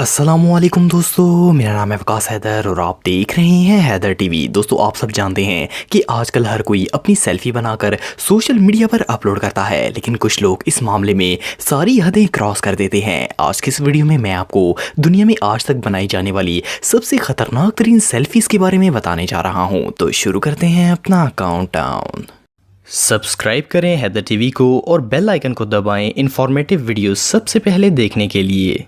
अस्सलामुअलैकुम दोस्तों, मेरा नाम है हैदर और आप देख रहे हैं हैदर टीवी। दोस्तों, आप सब जानते हैं कि आजकल हर कोई अपनी सेल्फी बनाकर सोशल मीडिया पर अपलोड करता है, लेकिन कुछ लोग इस मामले में सारी हदें क्रॉस कर देते हैं। आज की इस वीडियो में मैं आपको दुनिया में आज तक बनाई जाने वाली सबसे खतरनाक तरीन सेल्फीज के बारे में बताने जा रहा हूँ। तो शुरू करते हैं अपना काउंटडाउन। सब्सक्राइब करें हैदर टीवी को और बेल आइकन को दबाएं इंफॉर्मेटिव वीडियो सबसे पहले देखने के लिए।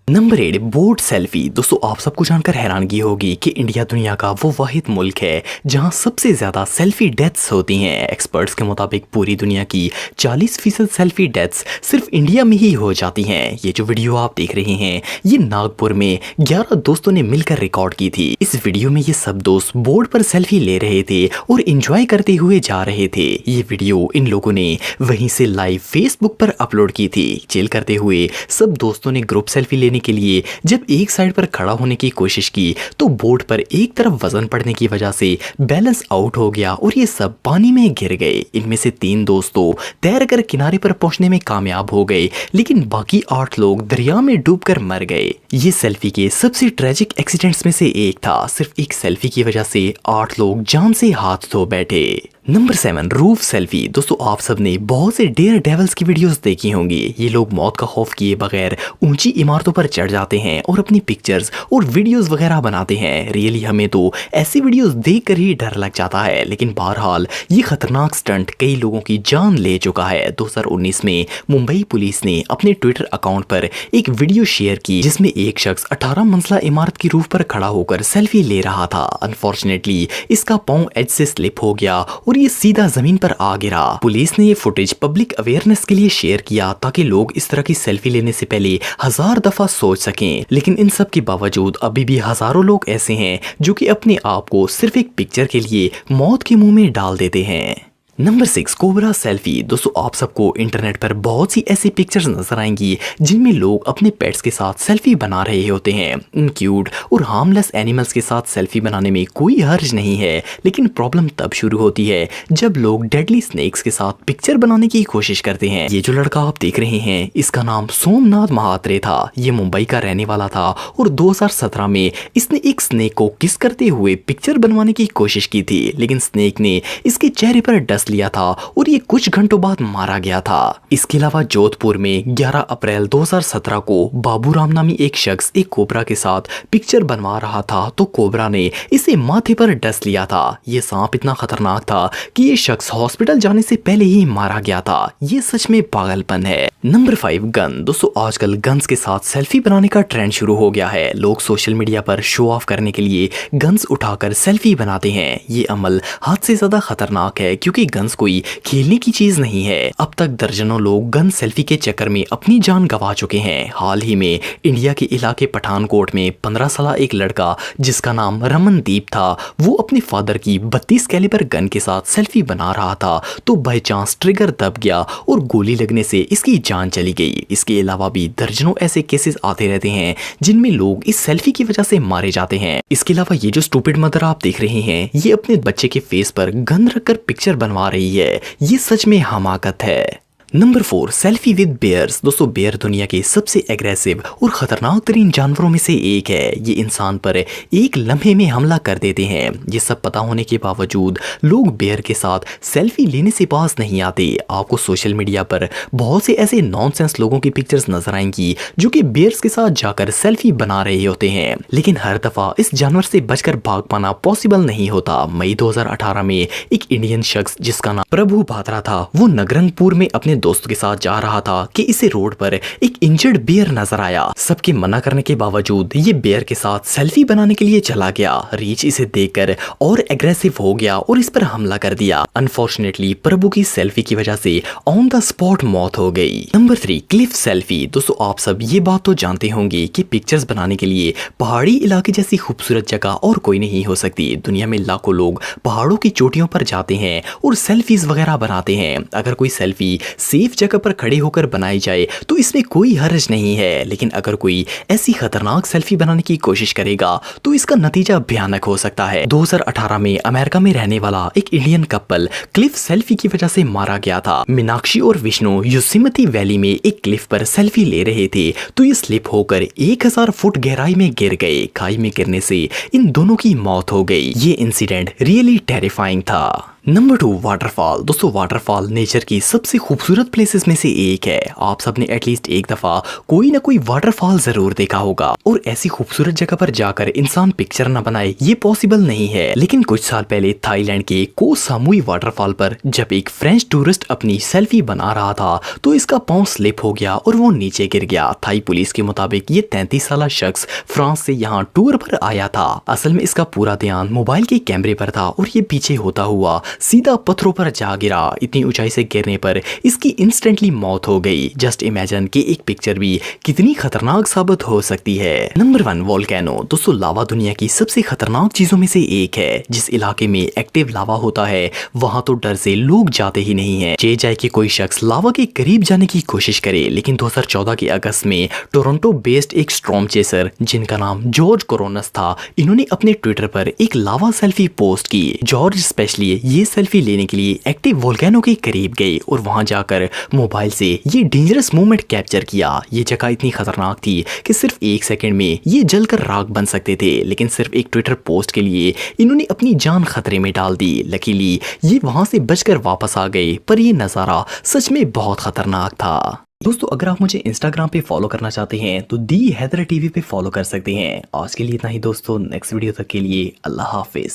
Number 8, boat selfie. दोस्तों, आप सबको जानकर हैरानगी होगी कि इंडिया दुनिया का वो वाहिद मुल्क है जहां सबसे ज़्यादा सेल्फी डेथ्स होती हैं। एक्सपर्ट्स के मुताबिक पूरी दुनिया की 40% सेल्फी डेथ्स सिर्फ इंडिया में ही हो जाती हैं। ये जो वीडियो आप देख रहे हैं, ये नागपुर में 11 दोस्तों ने मिलकर रिकॉर्ड की थी। इस वीडियो में ये सब दोस्त बोट पर सेल्फी ले रहे थे और इंजॉय करते हुए जा रहे थे। ये वीडियो इन लोगों ने वहीं से लाइव फेसबुक पर अपलोड की थी। चिल करते हुए सब दोस्तों ने ग्रुप सेल्फी के लिए जब एक साइड पर खड़ा होने की कोशिश की तो बोट पर एक तरफ वजन पड़ने की वजह से बैलेंस आउट हो गया और ये सब पानी में गिर गए। इनमें से 3 दोस्तों तैरकर किनारे पर पहुंचने में कामयाब हो गए, लेकिन बाकी 8 लोग दरिया में डूबकर मर गए। ये सेल्फी के सबसे ट्रेजिक एक्सीडेंट्स में से एक था। सिर्फ एक सेल्फी की वजह से 8 लोग जान से हाथ धो बैठे। Number 7, roof selfie. दोस्तों, आप सबने बहुत से डेयर डेविल्स की वीडियोस देखी होंगी। ये लोग मौत का खौफ किए बगैर ऊंची इमारतों पर चढ़ जाते हैं और अपनी पिक्चर्स और वीडियोस वगैरह बनाते हैं। रियली हमें तो ऐसी वीडियोस देखकर ही डर लग जाता है, लेकिन बहरहाल ये खतरनाक स्टंट कई लोगों की जान ले चुका है। 2019 में मुंबई पुलिस ने अपने ट्विटर अकाउंट पर एक वीडियो शेयर की जिसमें एक शख्स 18 मंजिला इमारत की रूफ पर खड़ा होकर सेल्फी ले रहा था। अनफॉर्चुनेटली इसका पांव एज से स्लिप हो गया और ये सीधा जमीन पर आ गिरा। पुलिस ने ये फुटेज पब्लिक अवेयरनेस के लिए शेयर किया ताकि लोग इस तरह की सेल्फी लेने से पहले 1000 दफा सोच सकें। लेकिन इन सब के बावजूद अभी भी हजारों लोग ऐसे हैं जो कि अपने आप को सिर्फ एक पिक्चर के लिए मौत के मुंह में डाल देते हैं। Number 6, cobra selfie. दोस्तों, आप सबको इंटरनेट पर बहुत सी ऐसी पिक्चर्स नजर आएंगी जिनमें लोग अपने पेट्स के साथ सेल्फी बना रहे होते हैं। इन क्यूट और हार्मलेस एनिमल्स के साथ सेल्फी बनाने में कोई हर्ज नहीं है, लेकिन प्रॉब्लम तब शुरू होती है जब लोग डेडली स्नेक्स के साथ पिक्चर बनाने की कोशिश करते हैं। ये जो लड़का आप देख रहे हैं, इसका नाम सोमनाथ महात्रे था। ये मुंबई का रहने वाला था और 2017 में इसने एक स्नेक को किस करते हुए पिक्चर बनवाने की कोशिश की थी, लेकिन स्नेक ने इसके चेहरे पर डस लिया था और ये कुछ घंटों बाद मारा गया था। इसके अलावा जोधपुर में 11 अप्रैल 2017 को बाबूराम नामी एक शख्स एक कोबरा के साथ पिक्चर बनवा रहा था तो कोबरा ने इसे माथे पर डस लिया था। ये सांप इतना खतरनाक था कि ये शख्स हॉस्पिटल जाने से पहले ही मारा गया था। ये सच में पागलपन है। Number 5, gun. दोस्तों, आजकल गन्स के साथ सेल्फी बनाने का ट्रेंड शुरू हो गया है। लोग सोशल मीडिया पर शो ऑफ करने के लिए गन्स उठाकर सेल्फी बनाते हैं। ये अमल हद से ज्यादा खतरनाक है क्योंकि गन्स कोई खेलने की चीज नहीं है। अब तक दर्जनों लोग गन सेल्फी के चक्कर में अपनी जान गंवा चुके हैं। हाल ही में इंडिया के इलाके पठानकोट में 15 साल एक लड़का जिसका नाम रमनदीप था, वो अपने फादर की 32 कैलिबर गन के साथ सेल्फी बना रहा था तो बाय चांस ट्रिगर दब गया और गोली लगने से इसकी जान चली गई। इसके अलावा भी दर्जनों ऐसे केसेस आते रहते हैं जिनमें लोग इस सेल्फी की वजह से मारे जाते हैं। इसके अलावा ये जो स्टूपिड मदर आप देख रहे हैं, ये अपने बच्चे के फेस पर गन रखकर पिक्चर बनवा रही है। ये सच में हमाकत है। Number 4, selfie with bears. दोस्तों, बेयर दुनिया के सबसे एग्रेसिव और खतरनाक तरीन जानवरों में से एक है। ये इंसान पर एक लम्हे में हमला कर देते हैं। ये सब पता होने के बावजूद लोग बेयर के साथ सेल्फी लेने से पास नहीं आते। आपको सोशल मीडिया पर बहुत से ऐसे नॉनसेंस लोगों की पिक्चर्स नजर आएंगी जो कि बेयर्स के साथ जाकर सेल्फी बना रहे होते हैं, लेकिन हर दफा इस जानवर से बचकर भाग पाना पॉसिबल नहीं होता। मई 2018 में एक इंडियन शख्स जिसका नाम प्रभु भात्रा था, वो नगरंगपुर में अपने दोस्तों के साथ जा रहा था कि इसे रोड पर एक इंजर्ड बेयर नजर आया। सबके मना करने के बावजूद ये बेयर के साथ सेल्फी बनाने के लिए चला गया। रीच इसे देखकर और एग्रेसिव हो गया और इस पर हमला कर दिया। अनफॉर्चुनेटली प्रभु की सेल्फी की वजह से ऑन द स्पॉट मौत हो गई। Number 3, Cliff selfie. दोस्तों, आप सब ये बात तो जानते होंगे कि पिक्चर्स बनाने के लिए पहाड़ी इलाके जैसी खूबसूरत जगह और कोई नहीं हो सकती। दुनिया में लाखों लोग पहाड़ों की चोटियों पर जाते हैं और सेल्फीज वगैरह बनाते हैं। अगर कोई सेल्फी सेफ जगह पर खड़े होकर बनाई जाए तो इसमें कोई हर्ज नहीं है, लेकिन अगर कोई ऐसी खतरनाक सेल्फी बनाने की कोशिश करेगा तो इसका नतीजा भयानक हो सकता है। 2018 में अमेरिका में रहने वाला एक इंडियन कपल क्लिफ सेल्फी की वजह से मारा गया था। मीनाक्षी और विष्णु योसेमिटी वैली में एक क्लिफ पर सेल्फी ले रहे थे तो ये स्लिप होकर 1000 फुट गहराई में गिर गए। खाई में गिरने से इन दोनों की मौत हो गई। ये इंसिडेंट रियली टेरिफाइंग था। Number 2, waterfall. दोस्तों वाटरफॉल नेचर की सबसे खूबसूरत प्लेसेस में से एक है। आप सबने एटलीस्ट एक दफा कोई ना कोई वाटरफॉल जरूर देखा होगा, और ऐसी खूबसूरत जगह पर जाकर इंसान पिक्चर ना बनाए ये पॉसिबल नहीं है। लेकिन कुछ साल पहले थाईलैंड के को सामुई वाटरफॉल पर जब एक फ्रेंच टूरिस्ट अपनी सेल्फी बना रहा था तो इसका पांव स्लिप हो गया और वो नीचे गिर गया। थाई पुलिस के मुताबिक ये 33 साल शख्स फ्रांस से यहाँ टूर पर आया था। असल में इसका पूरा ध्यान मोबाइल के कैमरे पर था और ये पीछे होता हुआ सीधा पत्थरों पर जा गिरा। इतनी ऊंचाई से गिरने पर इसकी इंस्टेंटली मौत हो गई। जस्ट इमेजिन कि एक पिक्चर भी कितनी खतरनाक साबित हो सकती है। Number 1, volcano. दोस्तों लावा दुनिया की सबसे खतरनाक चीजों में से एक है। जिस इलाके में एक्टिव लावा होता है वहां तो डर से लोग जाते ही नहीं है। चे जाए कि कोई शख्स लावा के करीब जाने की कोशिश करे, लेकिन 2014 के अगस्त में टोरंटो बेस्ड एक स्टॉर्म चेसर जिनका नाम जॉर्ज कोरोनस था, इन्होंने अपने ट्विटर पर एक लावा सेल्फी पोस्ट की। जॉर्ज स्पेशली ये सेल्फी लेने के लिए एक्टिव वोल्केनो के करीब गए और वहां जाकर मोबाइल से ये डेंजरस मोमेंट कैप्चर किया। ये जगह इतनी खतरनाक थी कि सिर्फ 1 सेकंड में ये जलकर राख बन सकते थे, लेकिन सिर्फ एक ट्विटर पोस्ट के लिए इन्होंने अपनी जान खतरे में डाल दी। लकीली ये वहां से बचकर वापस आ गए, पर ये नज़ारा सच में बहुत खतरनाक था। दोस्तों अगर आप मुझे इंस्टाग्राम पे फॉलो करना चाहते हैं तो दी हैदर टीवी पे फॉलो कर सकते हैं। आज के लिए इतना ही दोस्तों, नेक्स्ट वीडियो तक के लिए अल्लाह हाफिज।